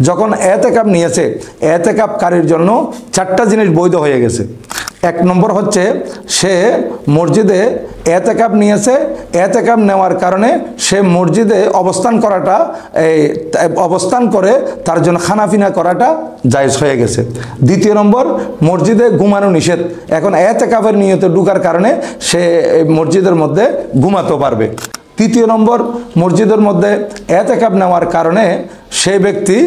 যখন এতেকাব নিয়েছে, এতেকাবকারীর জন্য 4টা জিনিস বৈধ হয়ে গেছে। 1 নম্বর হচ্ছে সে মসজিদে এতেকাব নিয়েছে, এতেকাব নেওয়ার কারণে সে মসজিদে অবস্থান করে তার জন্য খানাপিনা করাটা জায়েজ হয়ে গেছে। 2 নম্বর, মসজিদে ঘুমানো নিষেধ, এখন এতেকাবের নিয়তে ঢোকার কারণে সে মসজিদের মধ্যে ঘুমাতে পারবে। 3 নম্বর, মসজিদের মধ্যে এতেকাব নেওয়ার কারণে সেই ব্যক্তি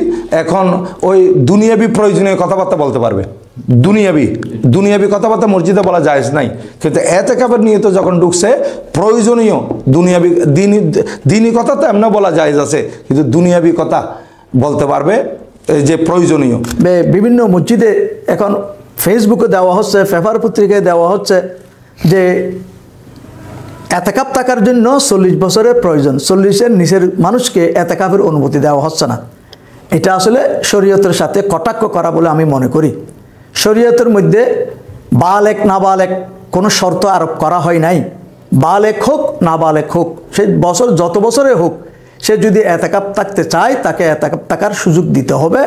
এখন ওই দুনিয়াবি প্রয়োজনীয় কথাবার্তা বলতে পারবে। দুনিয়াবি কথাবার্তা মসজিদে বলা জায়েজ নাই, কিন্তু এতেকাবের নিয়তে যখন ঢুকছে প্রয়োজনীয় দুনিয়াবি দিনী কথা তো এমনি বলা জায়েজ আছে, কিন্তু দুনিয়াবি কথা বলতে পারবে যে প্রয়োজনীয়। বিভিন্ন মসজিদে এখন ফেসবুকে দেওয়া হচ্ছে, পেপার পত্রিকায় দেওয়া হচ্ছে যে এতেকাব থাকার জন্য 40 বছরের প্রয়োজন, 40-এর নিচের মানুষকে এতেকাবের অনুমতি দেওয়া হচ্ছে না। এটা আসলে শরীয়তের সাথে কটাক্ষ করা বলে আমি মনে করি। শরীয়তের মধ্যে বালেক নাবালেক কোনো শর্ত আরোপ করা হয় নাই। বালেক হোক নাবালেক হোক, সে বছর যত বছরে হোক, সে যদি এতেকাব থাকতে চায় তাকে এতেকাব থাকার সুযোগ দিতে হবে।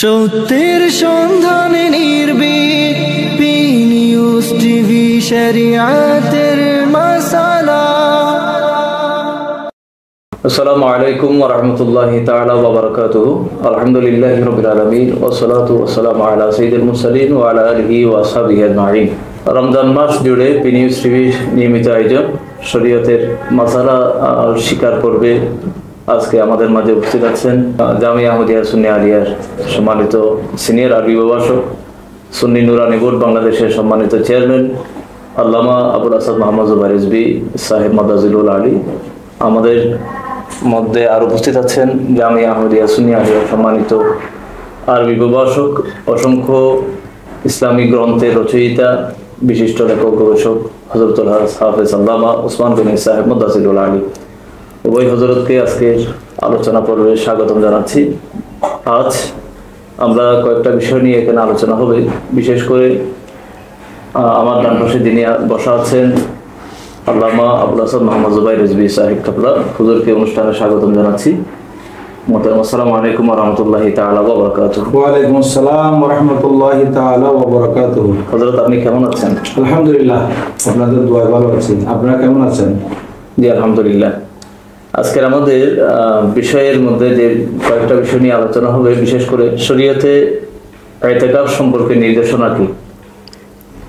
সত্যের সন্ধানে নির্ভীক পি নিউজ টিভি, শরিয়াতের মাসালা। আসসালামু আলাইকুম ওয়া রাহমাতুল্লাহি তাআলা ওয়া বারাকাতুহু। আলহামদুলিল্লাহি রাব্বিল আলামিন ওয়া সলাতু ওয়া সালামু আলা সাইয়্যিদিল মুরসালিন ওয়া আলা আলিহি ওয়া আসহাবিহি আজমাইন। রমজান মাস জুড়ে পি নিউজ টিভি নিয়মিত আয়োজন শরীয়তের মাসালা স্বীকার করবে। আজকে আমাদের মাঝে উপস্থিত আছেন জামিয়া আহমদিয়া সুন্নি আলিয়ার সম্মানিত সিনিয়র আরবি প্রভাষক, সুন্নি নুরানি বোর্ড বাংলাদেশের সম্মানিত চেয়ারম্যান আল্লামা আবুল আসাদ মোহাম্মদ জুবাইর রিজভী সাহেব মাদাজিলুল আলী। আমাদের মধ্যে আর উপস্থিত আছেন জামিয়া আহমদিয়া সুন্নি আলিয়ার সম্মানিত আরবি প্রভাষক, অসংখ্য ইসলামিক গ্রন্থের রচয়িতা, বিশিষ্ট লেখক গবেষক হযরতুল হাফেজ আল্লামা ওসমান গনি সাহেব মাদাজিলুল আলী। উভয় হযরতকে আজকের আলোচনা পর্বে স্বাগতম জানাচ্ছি। আজ আমরা কয়েকটা বিষয় নিয়ে এখানে আলোচনা হবে। বিশেষ করে আমার ডান পাশে যিনি বসা আছেন আল্লামা আবুল আসাদ মোহাম্মদ জুবাইর রিজভী সাহেব কাবলা, হুজুরকে অনুষ্ঠানে স্বাগতম জানাচ্ছি। আসসালামু আলাইকুম ওয়া রাহমাতুল্লাহি তাআলা ওয়া বারাকাতুহু। ওয়া আলাইকুম আসসালাম ওয়া রাহমাতুল্লাহি তাআলা ওয়া বারাকাতুহু। হযরত আপনি কেমন আছেন? আলহামদুলিল্লাহ, আপনাদের দোয়ায় ভালো আছি। আপনারা কেমন আছেন? জি আলহামদুলিল্লাহ। আজকের আমাদের বিষয়ের মধ্যে যে কয়েকটা বিষয় নিয়ে আলোচনা হবে, বিশেষ করে শরীয়তে ইতিকাফ সম্পর্কে নির্দেশনা কি।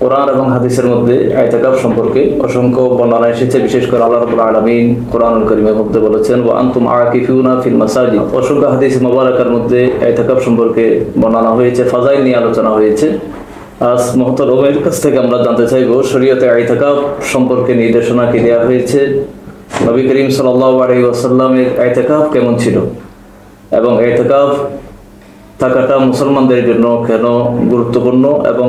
কোরআন এবং হাদিসের মধ্যে ইতিকাফ সম্পর্কে অসংখ্য বর্ণনা এসেছে। বিশেষ করে আল্লাহ রাব্বুল আলামিন কোরআনুল কারীমের মধ্যে বলেছেন ওয়া আনতুম আকিফুনা ফিল মাসাজিদ। অসংখ্য হাদিস মুবারাকার মধ্যে ইতিকাফ সম্পর্কে বর্ণনা হয়েছে, ফাজাইল নিয়ে আলোচনা হয়েছে। আজ মুহতারামের কাছ থেকে আমরা জানতে চাইব শরীয়তে ইতিকাফ সম্পর্কে নির্দেশনা কি দেওয়া হয়েছে, নবী করিম সাল্লাল্লাহু আলাইহি ওয়াসাল্লামের ইতিকাফ কেমন ছিল, এবং ইতিকাফ থাকাটা মুসলমানদের জন্য কেন গুরুত্বপূর্ণ, এবং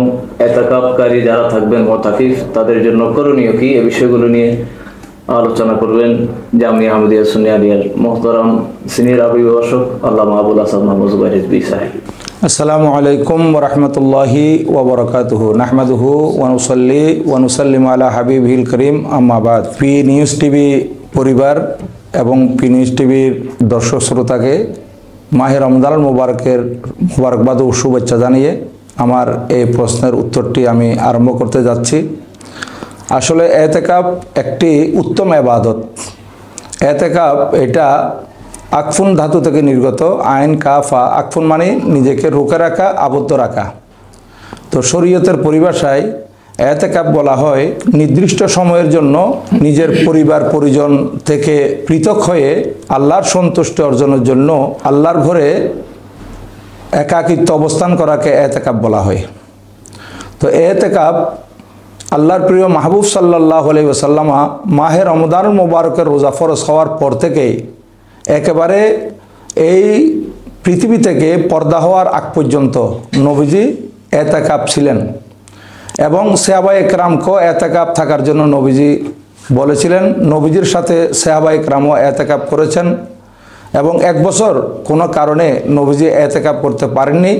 ইতিকাফকারী যারা থাকবেন মুতাকিফ তাদের জন্য করণীয় কি, এই বিষয়গুলো নিয়ে আলোচনা করবেন জামিয়া আহমদিয়া সুন্নি আলিয়ার মুহতারাম সিনিয়র আরবি প্রভাষক আল্লামা আবুল আসাদ মোহাম্মদ জুবাইর রিজভী সাহেব। আসসালামু আলাইকুম ওয়া রাহমাতুল্লাহি ওয়া বারাকাতুহু। নাহমাদুহু ওয়া নুসাল্লি ওয়া নুসাল্লিমু আলা হাবিবিল করিম, আম্মা বাদ। পি নিউজ টিভি পরিবার এবং পি নিউজ টিভির দর্শক শ্রোতাকে মাহে রমজান মুবারকের মুবারকবাদ ও শুভেচ্ছা জানিয়ে আমার এই প্রশ্নের উত্তরটি আমি আরম্ভ করতে যাচ্ছি। আসলে ইতিকাফ একটি উত্তম ইবাদত। ইতিকাফ এটা আকফুন ধাতু থেকে নির্গত, আইন কাফা। আকফুন মানে নিজেকে রোকে রাখা, আবদ্ধ রাখা। তো শরীয়তের পরিভাষায় ইতিকাফ বলা হয় নির্দিষ্ট সময়ের জন্য নিজের পরিবার পরিজন থেকে পৃথক হয়ে আল্লাহর সন্তুষ্টি অর্জনের জন্য আল্লাহর ঘরে একাকিত্ব অবস্থান করাকে ইতিকাফ বলা হয়। তো ইতিকাফ আল্লাহর প্রিয় মাহবুব সাল্লাল্লাহু আলাইহি ওয়াসাল্লাম মাহে রমজান মুবারকের রোজা ফরজ হওয়ার পর থেকেই একেবারে এই পৃথিবী থেকে পর্দা হওয়ার আগ পর্যন্ত নবীজি ইতিকাফ ছিলেন, এবং সাহাবায়ে কেরামকেও ইতিকাফ থাকার জন্য নবীজি বলেছিলেন। নবীজির সাথে সাহাবায়ে কেরামও ইতিকাফ করেছেন, এবং 1 বছর কোনো কারণে নবীজি ইতিকাফ করতে পারেননি।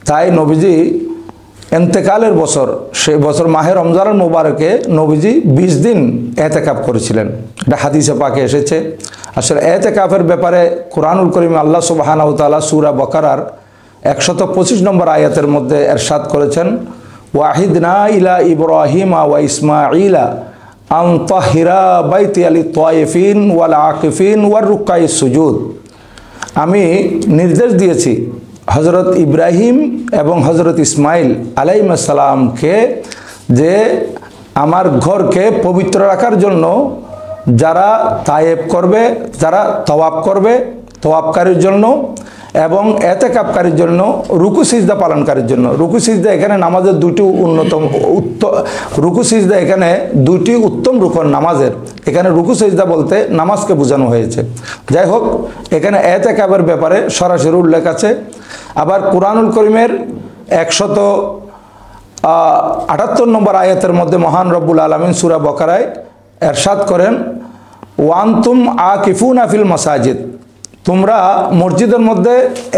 তাই নবীজি এন্তেকালের বছর, সেই বছর মাহে রমজানুল মুবারকে নবীজি 20 দিন এতেকাফ করেছিলেন। এটা হাদিসে পাকে এসেছে। আসলে এতেকাফের ব্যাপারে কোরআনুল কারীম আল্লাহ সুবহানাহু ওয়া তাআলা সূরা বাকারার 125 নম্বর আয়াতের মধ্যে ইরশাদ করেছেন, ওয়াহিদনা ইলা ইব্রাহিমা ওয়া ইসমাঈলা আন তাহিরা বাইতিয়া লিত-তায়িফিন ওয়াল আকিফিন ওয়ার রুকাইস সুজুদ। আমি নির্দেশ দিয়েছি হজরত ইব্রাহিম এবং হজরত ইসমাইল আলাইহিস সালামকে যে আমার ঘরকে পবিত্র রাখার জন্য যারা তায়েব করবে, যারা তওয়াব করবে, তওয়াবকারীর জন্য এবং এতেকাফকারীর জন্য, রুকু সিজদা পালনকারীর জন্য। রুকু সিজদা এখানে নামাজের দুটি রুকু সিজদা এখানে দুটি উত্তম রুকন নামাজের। এখানে রুকু সিজদা বলতে নামাজকে বোঝানো হয়েছে। যাই হোক, এখানে এতেকাফের ব্যাপারে সরাসরি উল্লেখ আছে। আবার কুরআনুল কারীমের 178 নম্বর আয়াতের মধ্যে মহান রব্বুল আলামিন সূরা বাকারায় ইরশাদ করেন, ওয়ান্তুম আকিফুনা ফিল মাসাজিদ, তোমরা মসজিদের মধ্যে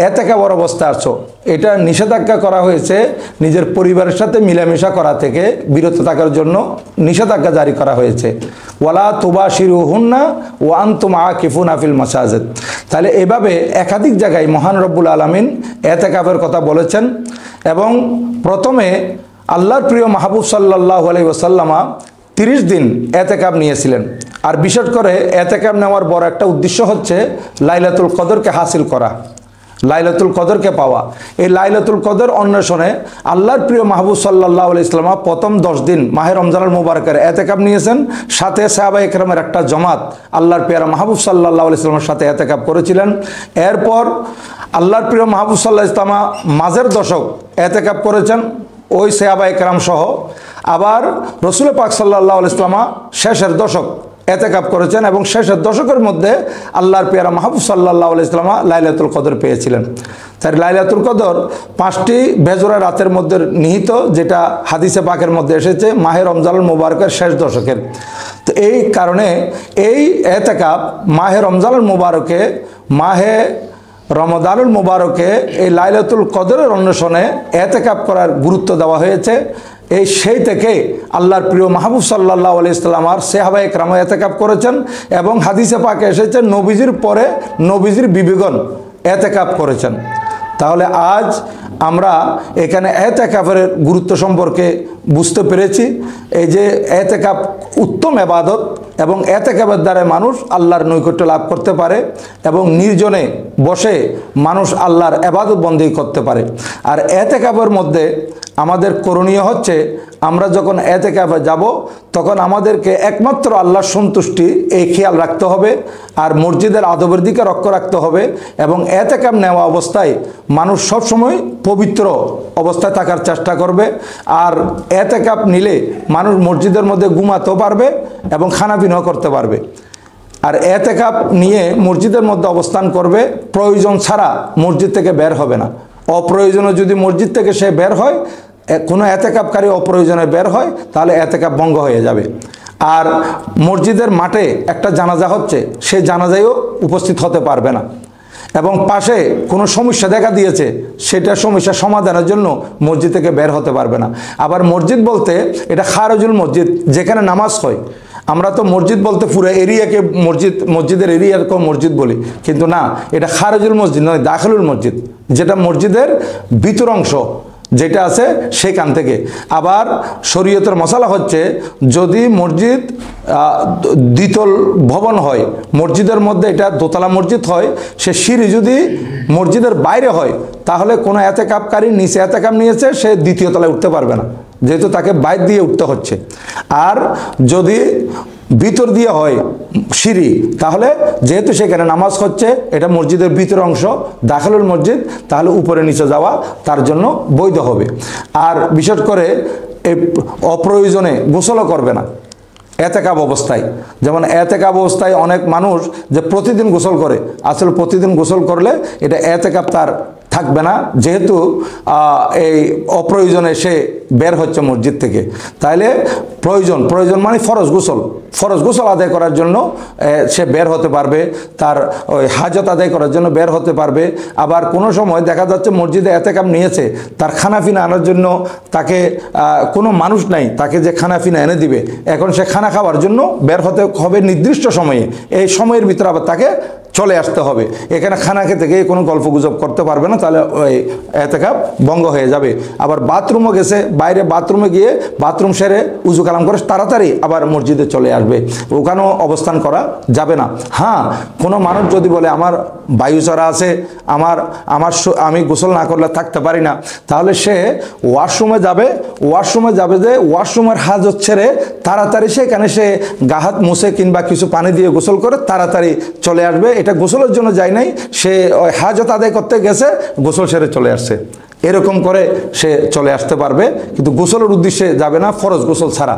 এতেকাফের অবস্থা আছো। এটা নিষেধাজ্ঞা করা হয়েছে নিজের পরিবারের সাথে মিলামেশা করা থেকে বিরত থাকার জন্য নিষেধাজ্ঞা জারি করা হয়েছে। ওয়ালা তুবাশিরুহুন্না ওয়া আনতুম আকিফুনা ফিল মাসাজিদ। তাহলে এভাবে একাধিক জায়গায় মহান রব্বুল আলামিন এতেকাফের কথা বলেছেন। এবং প্রথমে আল্লাহর প্রিয় মাহবুব সাল্লাল্লাহু আলাইহি ওয়াসাল্লাম 30 দিন এতেকাফ নিয়েছিলেন। আর বিশেষ করে এতেকাফ নেওয়ার বড় একটা উদ্দেশ্য হচ্ছে লাইলাতুল কদরকে হাসিল করা, লাইলাতুল কদরকে পাওয়া। এই লাইলাতুল কদর অন্বেষণে আল্লাহর প্রিয় মাহবুব সাল্লাল্লাহু আলাইহি ওয়াসাল্লাম প্রথম 10 দিন মাহে রমজানুল মুবারকের এতেকাফ নিয়েছেন। সাথে সাহাবায়ে কেরামের একটা জামাত আল্লাহর প্রিয় মাহবুব সাল্লাল্লাহু আলাইহি ওয়াসাল্লামের সাথে এতেকাফ করেছিলেন। এরপর আল্লাহর প্রিয় মাহবুব সাল্লাল্লাহু আলাইহি ওয়াসাল্লাম মাঝের দশক এতেকাফ করেছেন ওই সাহাবায়ে কেরাম সহ। আবার রাসূল পাক সাল্লাল্লাহু আলাইহি ওয়াসাল্লাম শেষের দশক এতেকাফ করেছেন এবং শেষের দশকের মধ্যে আল্লাহর পেয়ারা মাহবুব সাল্লাল্লাহু আলাইহি ওয়াসাল্লাম লাইলাতুল কদর পেয়েছিলেন। তাই লাইলাতুল কদর 5টি বেজোড়া রাতের মধ্যে নিহিত, যেটা হাদিসে পাকের মধ্যে এসেছে মাহে রমজানুল মুবারকের শেষ দশকের। তো এই কারণে এই এতেকাফ মাহে রমজানুল মুবারকে, মাহে রমাদানুল মুবারকে এই লাইলাতুল কদরের অন্বেষণে এতেকাফ করার গুরুত্ব দেওয়া হয়েছে। এই সেই থেকে আল্লাহর প্রিয় মাহবুব সাল্লাল্লাহু আলাইহি ওয়াসাল্লাম আর সাহাবায়ে কেরাম এতেকাফ করেছেন এবং হাদিসে পাকে এসেছে নবীজির পরে নবীজির বিবিগণ এতেকাফ করেছেন। তাহলে আজ আমরা এখানে এতেকাফের গুরুত্ব সম্পর্কে বুঝতে পেরেছি। এই যে এতেকাফ উত্তম ইবাদত এবং এতেকাফের দ্বারা মানুষ আল্লাহর নৈকট্য লাভ করতে পারে এবং নির্জনে বসে মানুষ আল্লাহর ইবাদত বন্দেগী করতে পারে। আর এতেকাফের মধ্যে আমাদের করণীয় হচ্ছে, আমরা যখন এতেকাফে যাব তখন আমাদেরকে একমাত্র আল্লাহর সন্তুষ্টি এই খেয়াল রাখতে হবে আর মসজিদের আদবের দিকে লক্ষ্য রাখতে হবে। এবং এতেকাফ নেওয়া অবস্থায় মানুষ সবসময় পবিত্র অবস্থায় থাকার চেষ্টা করবে। আর এতেকাফ নিলে মানুষ মসজিদের মধ্যে ঘুমাতেও পারবে এবং খানাপিনাও করতে পারবে। আর এতেকাফ নিয়ে মসজিদের মধ্যে অবস্থান করবে, প্রয়োজন ছাড়া মসজিদ থেকে বের হবে না। অপ্রয়োজনে যদি মসজিদ থেকে সে বের হয়, কোনো এতেকাফকারী অপ্রয়োজনে বের হয়, তাহলে এতেকাফ ভঙ্গ হয়ে যাবে। আর মসজিদের মাঠে একটা জানাজা হচ্ছে, সে জানাজায়ও উপস্থিত হতে পারবে না। এবং পাশে কোনো সমস্যা দেখা দিয়েছে, সেটা সমস্যা সমাধানের জন্য মসজিদ থেকে বের হতে পারবে না। আবার মসজিদ বলতে এটা খারজুল মসজিদ, যেখানে নামাজ হয়। আমরা তো মসজিদ বলতে পুরো এরিয়াকে মসজিদের এরিয়াকে মসজিদ বলি, কিন্তু না, এটা খারজুল মসজিদ নয়, দাখিলুল মসজিদ, যেটা মসজিদের ভিতর অংশ যেটা আছে সেখান থেকে। আবার শরীয়তের মশালা হচ্ছে, যদি মসজিদ দ্বিতল ভবন হয়, মসজিদের মধ্যে এটা দোতলা মসজিদ হয়, সে সিঁড়ি যদি মসজিদের বাইরে হয়, তাহলে কোনো এতেকাফকারী নিচে এতেকাফ নিয়েছে, সে দ্বিতীয় তলায় উঠতে পারবে না, যেহেতু তাকে বাইরে দিয়ে উঠতে হচ্ছে। আর যদি ভিতর দিয়ে হয় সিঁড়ি, তাহলে যেহেতু সেখানে নামাজ হচ্ছে, এটা মসজিদের ভিতর অংশ, দাখিলুল মসজিদ, তাহলে উপরে নিচে যাওয়া তার জন্য বৈধ হবে। আর বিশেষ করে এই অপ্রয়োজনে গোসলও করবে না এতেকাফ অবস্থায়। যেমন এতেকাফ অবস্থায় অনেক মানুষ যে প্রতিদিন গোসল করে, আসলে প্রতিদিন গোসল করলে এটা এতেকাফ তার থাকবে না, যেহেতু এই অপ্রয়োজনে সে বের হচ্ছে মসজিদ থেকে। তাইলে প্রয়োজন মানে ফরজ গোসল আদায় করার জন্য সে বের হতে পারবে, তার ওই হাজত আদায় করার জন্য বের হতে পারবে। আবার কোনো সময় দেখা যাচ্ছে মসজিদে এতেকাপ নিয়েছে, তার খানাফিনা আনার জন্য তাকে কোনো মানুষ নাই তাকে যে খানাফিনা এনে দিবে, এখন সে খানা খাওয়ার জন্য বের হতে হবে নির্দিষ্ট সময়ে, এই সময়ের ভিতরে আবার তাকে চলে আসতে হবে। এখানে খানা খেতে গিয়ে কোনো গল্পগুজব করতে পারবে না, তাহলে ওই এতেকাপ ভঙ্গ হয়ে যাবে। আবার বাথরুমও গেছে, বাইরে বাথরুমে গিয়ে বাথরুম সেরে উজু কালাম করে তাড়াতাড়ি আবার মসজিদে চলে আসবে, ওখানেও অবস্থান করা যাবে না। হ্যাঁ, কোনো মানুষ যদি বলে আমার বায়ু চড়া আছে, আমি গোসল না করলে থাকতে পারি না, তাহলে সে ওয়াশরুমে যাবে যে ওয়াশরুমের হাজত ছেড়ে তাড়াতাড়ি সেখানে সে গা হাত মুছে কিংবা কিছু পানি দিয়ে গোসল করে তাড়াতাড়ি চলে আসবে। এটা গোসলের জন্য যায় নাই, সে ওই হাজত আদায় করতে গেছে, গোসল সেরে চলে আসছে, এরকম করে সে চলে আসতে পারবে, কিন্তু গোসলের উদ্দেশ্যে যাবে না, ফরজ গোসল ছাড়া।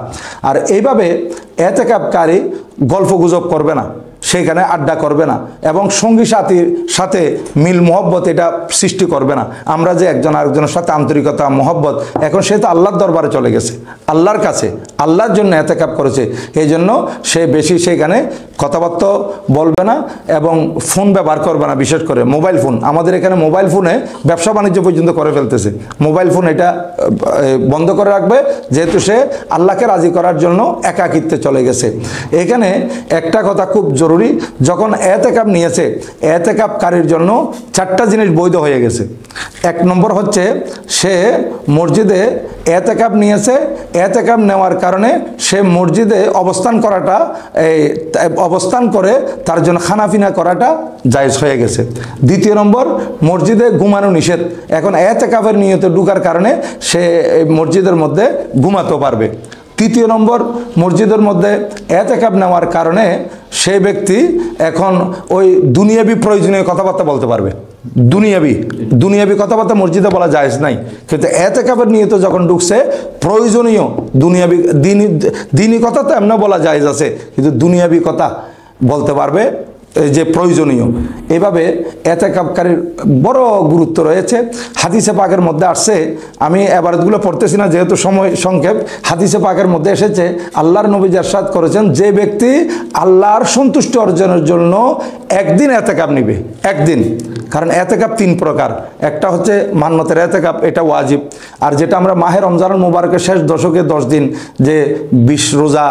আর এইভাবে এতেকাপকারী গল্পগুজব করবে না, সেখানে আড্ডা করবে না, এবং সঙ্গী সাথীর সাথে মিল মহব্বত এটা সৃষ্টি করবে না। আমরা যে একজন আরেকজনের সাথে আন্তরিকতা মহব্বত, এখন সে তো আল্লাহর দরবারে চলে গেছে, আল্লাহর কাছে, আল্লাহর জন্য এতেকাপ করেছে, এই জন্য সে বেশি সেখানে কথাবার্তা বলবে না এবং ফোন ব্যবহার করবে না, বিশেষ করে মোবাইল ফোন। আমাদের এখানে মোবাইল ফোনে ব্যবসা বাণিজ্য পর্যন্ত করে ফেলতেছে, মোবাইল ফোন এটা বন্ধ করে রাখবে, যেহেতু সে আল্লাহকে রাজি করার জন্য একাকিত্বে চলে গেছে। এখানে একটা কথা খুব জরুরি, যখন এতেকাপ নিয়েছে, এতেকাপকারীর জন্য 4টা জিনিস বৈধ হয়ে গেছে। 1 নম্বর হচ্ছে সে মসজিদে এতেকাপ নিয়েছে, এতেকাপ নেওয়ার কারণে সে মসজিদে অবস্থান করে তার জন্য খানাপিনা করাটা জায়েজ হয়ে গেছে। 2 নম্বর, মসজিদে ঘুমানো নিষেধ, এখন এতেকাপের নিয়তে ঢুকার কারণে সে মসজিদের মধ্যে ঘুমাতে পারবে। 3 নম্বর, মসজিদের মধ্যে এতেকাপ নেওয়ার কারণে সেই ব্যক্তি এখন ওই দুনিয়াবি প্রয়োজনীয় কথাবার্তা বলতে পারবে। দুনিয়াবি কথাবার্তা মসজিদে বলা জায়েজ নাই, কিন্তু এতেকাপের নিয়তে যখন ঢুকছে প্রয়োজনীয় দুনিয়াবি দিনী কথা তো এমনি বলা জায়েজ আছে, কিন্তু দুনিয়াবি কথা বলতে পারবে যে প্রয়োজনীয়। এভাবে এতেকাপকারীর বড় গুরুত্ব রয়েছে। হাদিসে পাকের মধ্যে আসছে, আমি এবারতগুলো পড়তেছি না যেহেতু সময় সংক্ষেপ, হাদিসে পাকের মধ্যে এসেছে আল্লাহর নবী ইরশাদ করেছেন, যে ব্যক্তি আল্লাহর সন্তুষ্টি অর্জনের জন্য একদিন এতেকাপ নিবে, একদিন, কারণ এতেকাপ 3 প্রকার, একটা হচ্ছে মান্নতের এতেকাপ, এটা ওয়াজিব, আর যেটা আমরা মাহে রমজানুল মুবারকের শেষ দশকে 10 দিন যে 20 রোজা,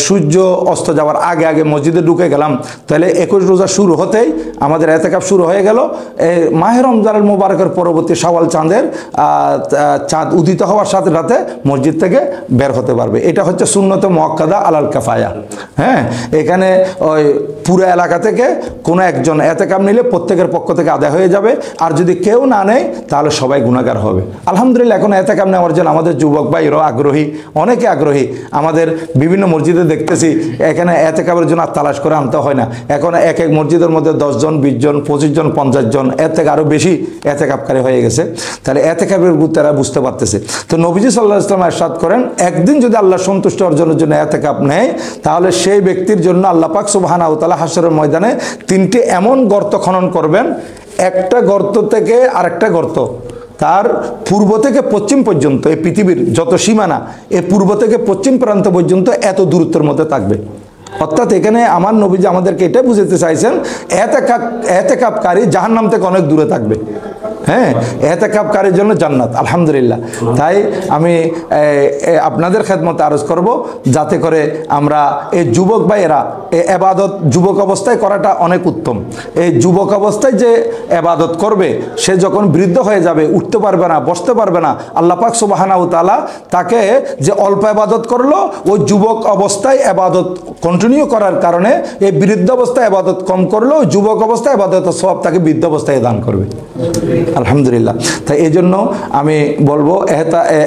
সূর্য অস্ত যাওয়ার আগে মসজিদে ঢুকে গেলাম, তাহলে 21 রোজা শুরু হতেই আমাদের এতেকাপ শুরু হয়ে গেল। এই মাহে রমজানুল মুবারকের পরবর্তী শাওয়াল চাঁদ উদিত হওয়ার সাথে সাথে মসজিদ থেকে বের হতে পারবে। এটা হচ্ছে সুন্নতে মুআক্কাদা আলাল কিফায়া। হ্যাঁ, এখানে ওই পুরো এলাকা থেকে কোনো একজন এতেকাপ নিলে প্রত্যেকের পক্ষ থেকে আদায় হয়ে যাবে, আর যদি কেউ না নেয় তাহলে সবাই গুনাহগার হবে। আলহামদুলিল্লাহ, এখন এতেকাপ নেওয়ার জন্য আমাদের যুবক ভাইরাও আগ্রহী, অনেকে আগ্রহী। আমাদের বিভিন্ন মসজিদে দেখতেছি এখানে এতেকাপের জন্য তালাশ করে আনতে হয় না, এখন এক মসজিদের মধ্যে 10 জন, 20 জন, 25 জন, 50 জন, এর থেকে আরও বেশি এতেকাপকারী হয়ে গেছে। তাহলে এতেকাপের গুরুত্ব তারা বুঝতে পারতেছে। তো নবীজি সাল্লাল্লাহু আলাইহি ওয়াসাল্লাম ইরশাদ করেন, একদিন যদি আল্লাহর সন্তুষ্টি অর্জনের জন্য এতেকাপ নেয়, তাহলে সেই ব্যক্তির জন্য আল্লাহ পাক সুবহানাহু ওয়া তাআলা হাশরের ময়দানে 3টি এমন গর্ত খনন করবেন, একটা গর্ত থেকে আরেকটা গর্ত তার পূর্ব থেকে পশ্চিম পর্যন্ত, এই পৃথিবীর যত সীমানা, এই পূর্ব থেকে পশ্চিম প্রান্ত পর্যন্ত এত দূরত্বের মধ্যে থাকবে। অর্থাৎ এখানে আমার নবীজি আমাদেরকে এটা বুঝাতে চাইছেন, এতেকাপকারী জাহান্নাম থেকে অনেক দূরে থাকবে। হ্যাঁ, এতেকাপকারীর জন্য জান্নাত। আলহামদুলিল্লাহ, তাই আমি আপনাদের খেদমতে আরজ করব, যাতে করে আমরা এই যুবক ভাইয়েরা এই এবাদত যুবক অবস্থায় করাটা অনেক উত্তম। এই যুবক অবস্থায় যে এবাদত করবে, সে যখন বৃদ্ধ হয়ে যাবে, উঠতে পারবে না, বসতে পারবে না, আল্লাহ পাক সুবহানাহু ওয়া তাআলা তাকে যে অল্প এবাদত করলো, ওই যুবক অবস্থায় এবাদত কন্টিনিউ করার কারণে এই বৃদ্ধ অবস্থায় এবাদত কম করলো, যুবক অবস্থায় এবাদতের সওয়াব তাকে বৃদ্ধ অবস্থায় দান করবে। আলহামদুলিল্লাহ, তাই এই জন্য আমি বলবো,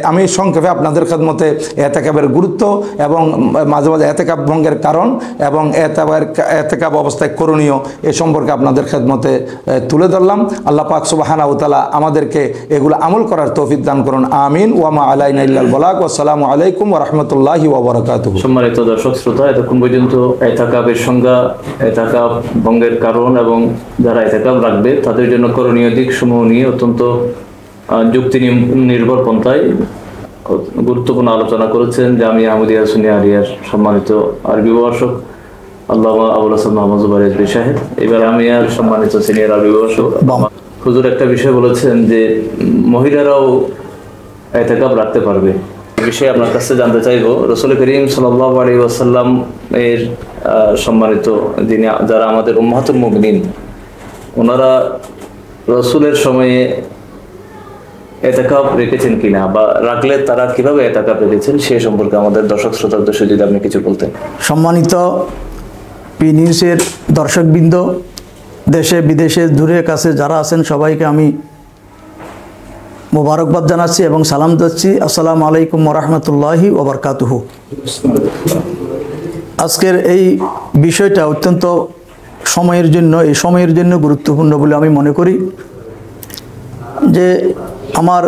আমি সংক্ষেপে আপনাদের খেদমতে এতেকাপের গুরুত্ব এবং মাঝে মাঝে এতেকাপ ভঙ্গের কারণ এবং এতেকাপ অবস্থায় করণীয় এ সম্পর্কে আপনাদের খেদমতে তুলে ধরলাম। আল্লাহ পাক সুবহানাহু ওয়া তাআলা আমাদেরকে এগুলো আমল করার তৌফিক দান করুন। আমিন। ওয়া মা আলাইনা ইল্লাল বালাগ। আসসালামু আলাইকুম ওয়া রাহমাতুল্লাহি ওয়া বারাকাতুহু। সম্মানিত দর্শক শ্রোতা, এতক্ষণ পর্যন্ত এতেকাপের সংজ্ঞা, এতেকাপ ভঙ্গের কারণ এবং যারা এতেকাপ রাখবে তাদের জন্য করণীয় দিক সমূহ নিয়ে অত্যন্ত যুক্তি নির্ভর পন্থায় গুরুত্বপূর্ণ আলোচনা করেছেন জামিয়া আহমদিয়া সুন্নিয়া আলিয়ার সম্মানিত আরবি ভাষক আল্লামা আবুল হাসান মোহাম্মদ জুবাইর রিজভী সাহেব। এবার আমি আর সম্মানিত সিনিয়র আরবি ভাষক হুজুর একটা বিষয় বলেছেন যে মহিলারাও ইতিকাফ রাখতে পারবে। এই বিষয়ে আপনার কাছে জানতে চাইবো, রাসূল করিম সাল্লাল্লাহু আলাইহি ওয়াসাল্লাম এর সম্মানিত যিনি যারা আমাদের উম্মাহাতুল মুমিনিন, ওনারা রাসূলের সময়ে ইতিকাফ রেখেছেন কিনা বা রাখলে তারা কিভাবে ইতিকাফ রেখেছেন সে সম্পর্কে আমাদের দর্শক শ্রোতাদের সাথে যদি আপনি কিছু বলতেন। সম্মানিত পি নিউজের দর্শকবৃন্দ, দেশে বিদেশে দূরে কাছে যারা আছেন সবাইকে আমি মোবারকবাদ জানাচ্ছি এবং সালাম দিচ্ছি। আসসালামু আলাইকুম ওয়া রাহমাতুল্লাহি ওয়া বারাকাতুহু। আজকের এই বিষয়টা অত্যন্ত এই সময়ের জন্য গুরুত্বপূর্ণ বলে আমি মনে করি। যে আমার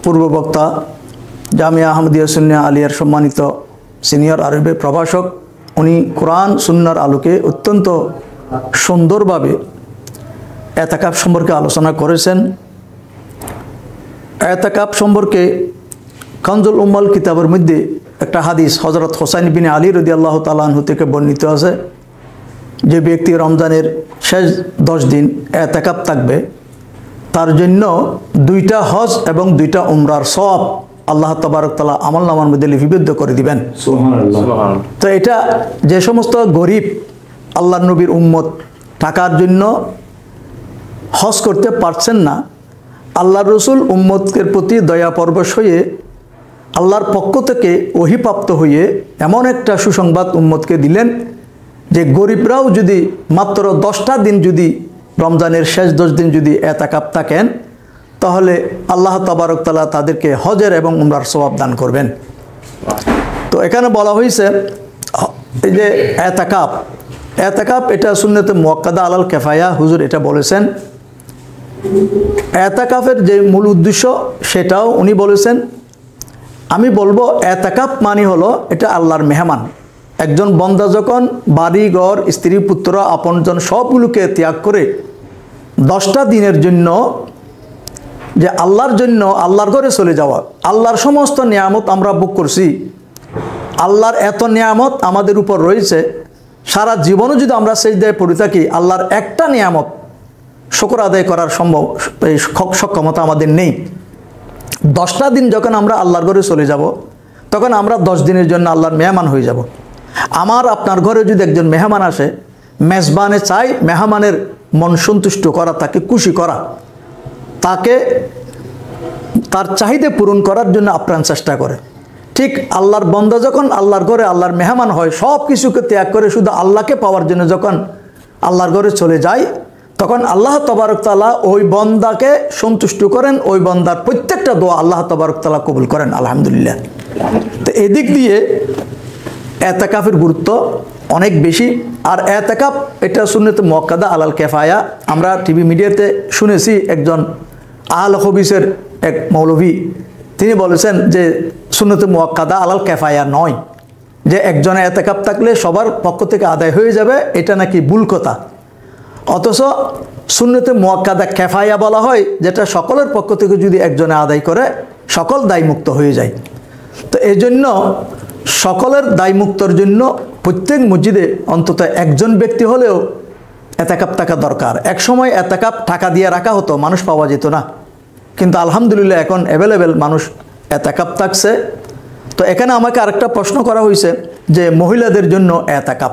পূর্ববক্তা জামিয়া আহমদিয়া সুন্নিয়া আলিয়ার সম্মানিত সিনিয়র আরবি প্রভাষক, উনি কোরআন সুন্নাহর আলোকে অত্যন্ত সুন্দরভাবে ইতিকাফ সম্পর্কে আলোচনা করেছেন। ইতিকাফ সম্পর্কে কানজুল উম্মাল কিতাবের মধ্যে একটা হাদিস হযরত হোসাইন বিন আলী রাদিয়াল্লাহু তাআলা আনহু থেকে বর্ণিত আছে, যে ব্যক্তি রমজানের শেষ 10 দিন ইতিকাফ থাকবে তার জন্য 2টা হজ এবং 2টা উমরার সওয়াব আল্লাহ তাবারক তাআলা আমলনামার মধ্যে লিপিবদ্ধ করে দিবেন। সুবহানাল্লাহ। তো এটা যে সমস্ত গরিব আল্লাহর নবীর উম্মত টাকার জন্য হজ করতে পারছেন না, আল্লাহর রসুল উম্মতের প্রতি দয়া পরবশ হয়ে আল্লাহর পক্ষ থেকে ওহীপ্রাপ্ত হয়ে এমন একটা সুসংবাদ উম্মতকে দিলেন যে গরিবরাও যদি মাত্র 10টা দিন যদি রমজানের শেষ 10 দিন যদি ইতিকাফ থাকেন তাহলে আল্লাহ তাবারক তাআলা তাদেরকে হজের এবং উমরার সওয়াব দান করবেন। তো এখানে বলা হয়েছে এই যে ইতিকাফ এটা সুন্নতে মুআক্কাদা আলাল কিফায়া, হুজুর এটা বলেছেন। ইতিকাফের যে মূল উদ্দেশ্য সেটাও উনি বলেছেন। আমি বলবো ইতিকাফ মানে হলো এটা আল্লাহর মেহমান। একজন বান্দা যখন বাড়ি ঘর স্ত্রী পুত্র আপনজন সবগুলোকে ত্যাগ করে 10টা দিনের জন্য যে আল্লাহর জন্য আল্লাহর ঘরে চলে যাওয়া, আল্লাহর সমস্ত নিয়ামত আমরা ভোগ করছি, আল্লাহর এত নিয়ামত আমাদের উপর রয়েছে, সারা জীবনও যদি আমরা সিজদায় পড়ে থাকি আল্লাহর একটা নিয়ামত শুকর আদায় করার সক্ষমতা আমাদের নেই। 10টা দিন যখন আমরা আল্লাহর ঘরে চলে যাব তখন আমরা 10 দিনের জন্য আল্লাহর মেহমান হয়ে যাব। আমার আপনার ঘরে যদি একজন মেহমান আসে, মেজবানে চাই মেহমানের মন সন্তুষ্ট করা, তাকে খুশি করা, তাকে তার চাহিদা পূরণ করার জন্য আপ্রাণ চেষ্টা করে। ঠিক আল্লাহর বান্দা যখন আল্লাহর ঘরে আল্লাহর মেহমান হয়, সব কিছুকে ত্যাগ করে শুধু আল্লাহকে পাওয়ার জন্য যখন আল্লাহর ঘরে চলে যায় তখন আল্লাহ তাবারক তাআলা ওই বান্দাকে সন্তুষ্ট করেন, ওই বান্দার প্রত্যেকটা দোয়া আল্লাহ তাবারক তাআলা কবুল করেন। আলহামদুলিল্লাহ। তো এদিক দিয়ে ইতিকাফের গুরুত্ব অনেক বেশি। আর ইতিকাফ এটা সুন্নতে মুআক্কাদা আলাল কিফায়া। আমরা টিভি মিডিয়াতে শুনেছি একজন আহলে হাদিসের এক মৌলভী তিনি বলেছেন যে সুন্নতে মুআক্কাদা আলাল কিফায়া নয়, যে একজনে ইতিকাফ থাকলে সবার পক্ষ থেকে আদায় হয়ে যাবে, এটা নাকি ভুল কথা। অথচ সুন্নতে মুআক্কাদা কিফায়া বলা হয় যেটা সকলের পক্ষ থেকে যদি একজনে আদায় করে সকল দায়মুক্ত হয়ে যায়। তো এই জন্য সকলের দায়মুক্তর জন্য প্রত্যেক মসজিদে অন্তত একজন ব্যক্তি হলেও ইতিকাফ থাকা দরকার। এক সময় ইতিকাফ টাকা দিয়ে রাখা হতো, মানুষ পাওয়া যেত না, কিন্তু আলহামদুলিল্লাহ এখন অ্যাভেলেবেল মানুষ ইতিকাফ থাকছে। তো এখানে আমাকে আরেকটা প্রশ্ন করা হয়েছে যে মহিলাদের জন্য ইতিকাফ,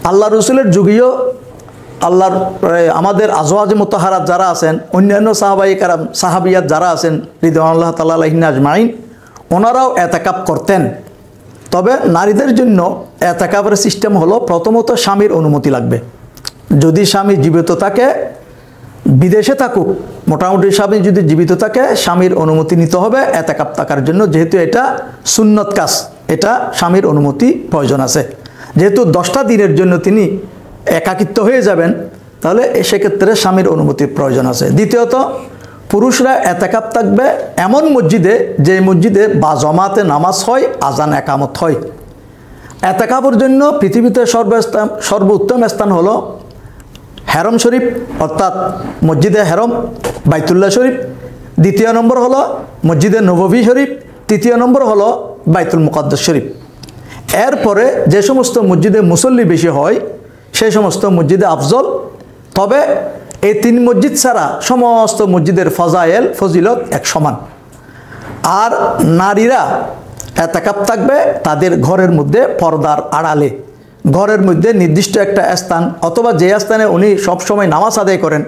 আল্লাহ রসুলের যুগীয় আল্লাহর আমাদের আজওয়াজ মুতাহারাত যারা আছেন, অন্যান্য সাহাবায়ে কেরাম সাহাবিয়াত যারা আছেন রিদওয়ানুল্লাহ তাআলা আলাইহিম আজমাইন, ওনারাও ইতিকাফ করতেন। তবে নারীদের জন্য ইতিকাফের সিস্টেম হলো প্রথমত স্বামীর অনুমতি লাগবে। যদি স্বামী জীবিত থাকে, বিদেশে থাকুক, মোটামুটি স্বামী যদি জীবিত থাকে স্বামীর অনুমতি নিতে হবে ইতিকাফ থাকার জন্য, যেহেতু এটা সুন্নত কাজ, এটা স্বামীর অনুমতি প্রয়োজন আছে। যেহেতু 10টা দিনের জন্য তিনি একাকিত্ব হয়ে যাবেন তাহলে সেক্ষেত্রে স্বামীর অনুমতির প্রয়োজন আছে। দ্বিতীয়ত পুরুষরা ইতিকাফ থাকবে এমন মসজিদে যে মসজিদে বা জমাতে নামাজ হয়, আজান একামত হয়। ইতিকাফের জন্য পৃথিবীতে সর্বোত্তম স্থান হলো হেরম শরীফ অর্থাৎ মসজিদে হেরম বাইতুল্লাহ শরীফ, দ্বিতীয় নম্বর হলো মসজিদে নববী শরীফ, তৃতীয় নম্বর হলো বাইতুল মুকাদ্দাস শরীফ। এরপরে যে সমস্ত মসজিদে মুসল্লি বেশি হয় সেই সমস্ত মসজিদে আফজল। তবে এই 3 মসজিদ ছাড়া সমস্ত মসজিদের ফজিলত এক সমান। আর নারীরা এতেকাফ থাকবে তাদের ঘরের মধ্যে পর্দার আড়ালে, ঘরের মধ্যে নির্দিষ্ট একটা স্থান অথবা যে স্থানে উনি সবসময় নামাজ আদায় করেন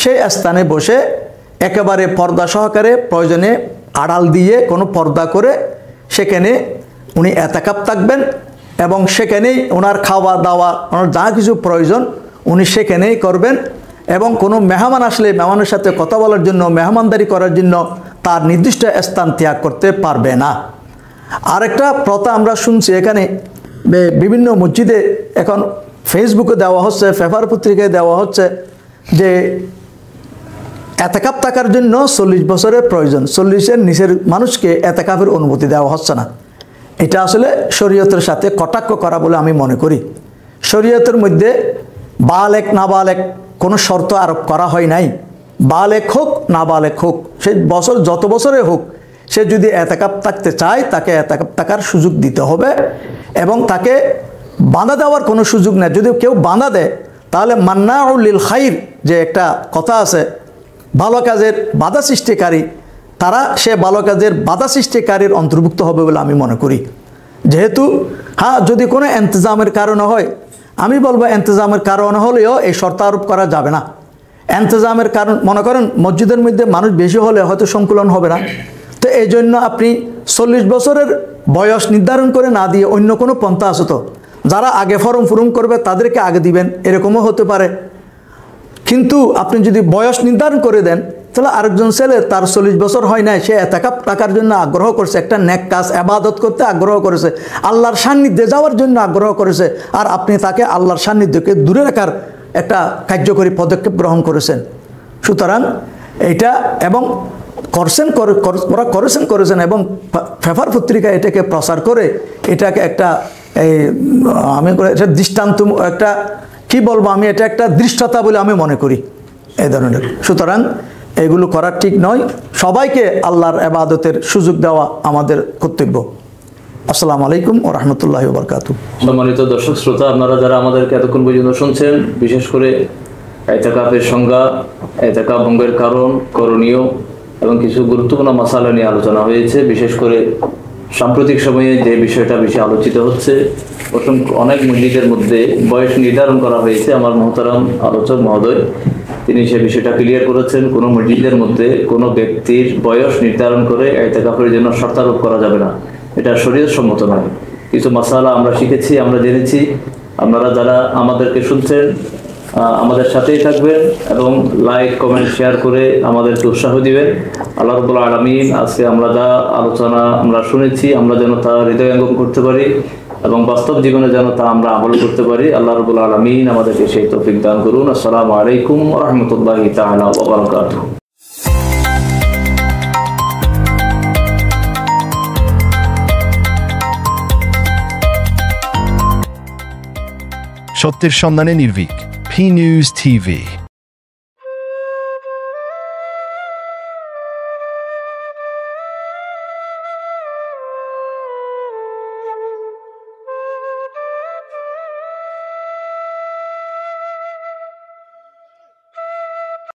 সেই স্থানে বসে একেবারে পর্দা সহকারে, প্রয়োজনে আড়াল দিয়ে কোনো পর্দা করে সেখানে উনি এতেকাফ থাকবেন এবং সেখানেই ওনার খাওয়া দাওয়া, ওনার যা কিছু প্রয়োজন উনি সেখানেই করবেন। এবং কোনো মেহমান আসলে মেহমানের সাথে কথা বলার জন্য, মেহমানদারি করার জন্য তার নির্দিষ্ট স্থান ত্যাগ করতে পারবে না। আরেকটা প্রথা আমরা শুনছি এখানে বিভিন্ন মসজিদে এখন ফেসবুকে দেওয়া হচ্ছে, পেপার পত্রিকায় দেওয়া হচ্ছে যে এতেকাফ থাকার জন্য 40 বছরের প্রয়োজন, 40-এর নিচের মানুষকে এতেকাফের অনুমতি দেওয়া হচ্ছে না। এটা আসলে শরীয়তের সাথে কটাক্ষ করা বলে আমি মনে করি। শরীয়তের মধ্যে বালেক নাবালেক কোনো শর্ত আরোপ করা হয় নাই। বালেক হোক নাবালেক হোক, সে বছর যত বছরে হোক, সে যদি এতেকাফ থাকতে চায় তাকে এতেকাফ থাকার সুযোগ দিতে হবে এবং তাকে বাঁধা দেওয়ার কোনো সুযোগ নেই। যদি কেউ বাঁধা দেয় তাহলে মান্নাউল লিল খাইর যে একটা কথা আছে, ভালো কাজের বাধা সৃষ্টিকারী, তারা সে ভালো কাজের বাধা সৃষ্টিকারীর অন্তর্ভুক্ত হবে বলে আমি মনে করি। যেহেতু যদি কোনো ইন্তজামের কারণে হয়, আমি বলবো ইন্তজামের কারণে হলেও এই শর্ত আরোপ করা যাবে না। ইন্তজামের কারণ মনে করেন মসজিদের মধ্যে মানুষ বেশি হলে হয়তো সংকুলন হবে না, তো এই জন্য আপনি 40 বছরের বয়স নির্ধারণ করে না দিয়ে অন্য কোনো পন্থা আছে তো, যারা আগে ফর্ম পূরণ করবে তাদেরকে আগে দিবেন, এরকমও হতে পারে। কিন্তু আপনি যদি বয়স নির্ধারণ করে দেন তাহলে আরেকজন ছেলে তার 40 বছর হয় নাই, সে এতেকাফ থাকার জন্য আগ্রহ করেছে, একটা নেক কাজ ইবাদত করতে আগ্রহ করেছে, আল্লাহর সান্নিধ্যে যাওয়ার জন্য আগ্রহ করেছে, আর আপনি তাকে আল্লাহর সান্নিধ্যকে দূরে রাখার একটা কার্যকরী পদক্ষেপ গ্রহণ করেছেন। সুতরাং এটা এবং করেছেন এবং পেপার পত্রিকায় এটাকে প্রচার করে এটাকে একটা আমি এটা দৃষ্টান্ত, একটা কি বলবো আমি, এটা একটা দৃষ্টতা বলে আমি মনে করি এই ধরনের। সুতরাং এগুলো করা ঠিক নয়। সবাইকে আল্লাহর ইবাদতের সুযোগ দেওয়া আমাদের কর্তব্য। আসসালামু আলাইকুম ওয়া রাহমাতুল্লাহি ওয়া বারাকাতুহু। সম্মানিত দর্শক শ্রোতা, আপনারা যারা আমাদেরকে এতক্ষণ পর্যন্ত শুনছেন, বিশেষ করে ইতিকাফের সংজ্ঞা, ইতিকাফ ভঙ্গের কারণ, করণীয় এবং কিছু গুরুত্বপূর্ণ মাসালা নিয়ে আলোচনা হয়েছে। বিশেষ করে সাম্প্রতিক সময়ে যে বিষয়টা বেশি আলোচিত হচ্ছে, অনেক মসজিদের মধ্যে বয়স নির্ধারণ করা হয়েছে। আমার মহতারাম আলোচক মহোদয় তিনি সে বিষয়টা ক্লিয়ার করেছেন। কোনো মসজিদের মধ্যে কোনো ব্যক্তির বয়স নির্ধারণ করে ইতিকাফের জন্য শর্তারোপ করা যাবে না, এটা শরীয়ত সম্মত নয়। কিছু মাসালা আমরা শিখেছি, আমরা জেনেছি। আপনারা যারা আমাদেরকে শুনছেন আমাদের সাথেই থাকবেন এবং লাইক কমেন্ট শেয়ার করে আমাদেরকে উৎসাহ দিবেন। আল্লাহ রাব্বুল আলামিন আজকে আমরা যা আলোচনা আমরা শুনেছি আমরা যেন তা হৃদয়ঙ্গম করতে পারি এবং বাস্তব জীবনে যেন তা আমরা আমল করতে পারি। আল্লাহ রাব্বুল আলামিন আমাদেরকে সেই তৌফিক দান করুন। আসসালামু আলাইকুম ওয়া রাহমাতুল্লাহি তাআলা ওয়া বারাকাতুহু। সত্যের সন্ধানে নির্ভীক, P News TV।